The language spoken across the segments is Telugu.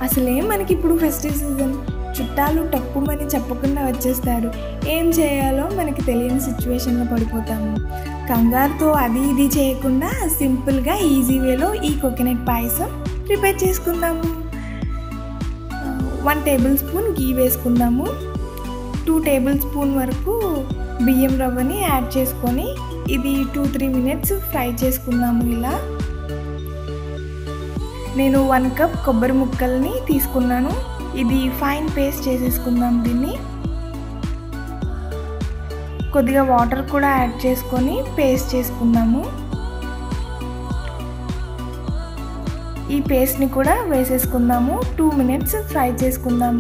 అసలే మనకి ఇప్పుడు ఫెస్టివ్ సీజన్, చుట్టాలు టక్కుమని చెప్పకుండా వచ్చేస్తారు. ఏం చేయాలో మనకి తెలియని సిచ్యువేషన్లో పడిపోతాము. కంగారుతో అది ఇది చేయకుండా సింపుల్గా ఈజీ వేలో ఈ కోకోనట్ పాయసం ప్రిపేర్ చేసుకుందాము. 1 టేబుల్ స్పూన్ గీ వేసుకుందాము. 2 టేబుల్ స్పూన్ వరకు బియ్యం రవ్వని యాడ్ చేసుకొని ఇది 2-3 మినిట్స్ ఫ్రై చేసుకుందాము. ఇలా నేను 1 కప్ కొబ్బరి ముక్కల్ని తీసుకున్నాను. ఇది ఫైన్ పేస్ట్ చేసేసుకుందాం. దీన్ని కొద్దిగా వాటర్ కూడా యాడ్ చేసుకొని పేస్ట్ చేసుకుందాము. ఈ పేస్ట్ని కూడా వేసేసుకుందాము. 2 మినిట్స్ ఫ్రై చేసుకుందాం.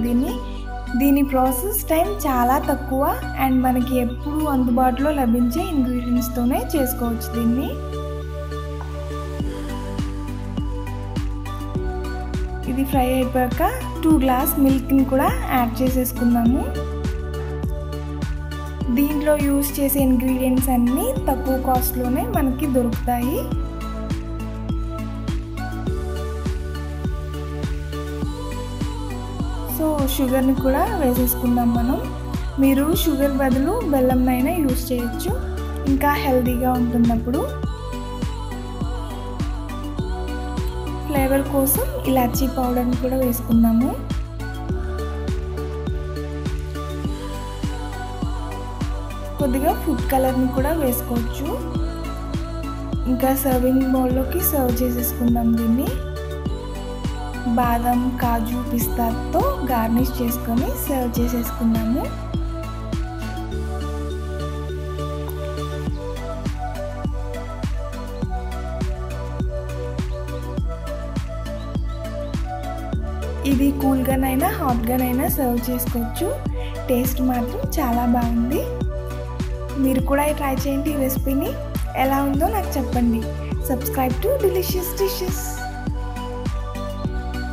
దీని ప్రాసెస్ టైం చాలా తక్కువ అండ్ మనకి ఎప్పుడు అందుబాటులో లభించే ఇంగ్రీడియంట్స్తోనే చేసుకోవచ్చు. దీన్ని ఇది ఫ్రై అయిపోయాక 2 గ్లాస్ మిల్క్ని కూడా యాడ్ చేసేసుకుందాము. దీంట్లో యూజ్ చేసే ఇంగ్రీడియంట్స్ అన్నీ తక్కువ కాస్ట్లోనే మనకి దొరుకుతాయి. సో షుగర్ని కూడా వేసేసుకుందాం మనం. మీరు షుగర్ బదులు బెల్లంనైనా యూజ్ చేయొచ్చు, ఇంకా హెల్తీగా ఉంటున్నప్పుడు. ఫ్లేవర్ కోసం ఇలాచీ పౌడర్ని కూడా వేసుకుందాము. కొద్దిగా ఫుడ్ కలర్ని కూడా వేసుకోవచ్చు. ఇంకా సర్వింగ్ బౌల్లోకి సర్వ్ చేసేసుకుందాం. దీన్ని బాదం, కాజు, పిస్తాతో గార్నిష్ చేసుకొని సర్వ్ చేసేసుకుందాము. ఇది కూల్గానైనా హాట్గానైనా సర్వ్ చేసుకోవచ్చు. టేస్ట్ మాత్రం చాలా బాగుంది. మీరు కూడా ట్రై చేయండి ఈ రెసిపీని. ఎలా ఉందో నాకు చెప్పండి. Subscribe to delicious dishes.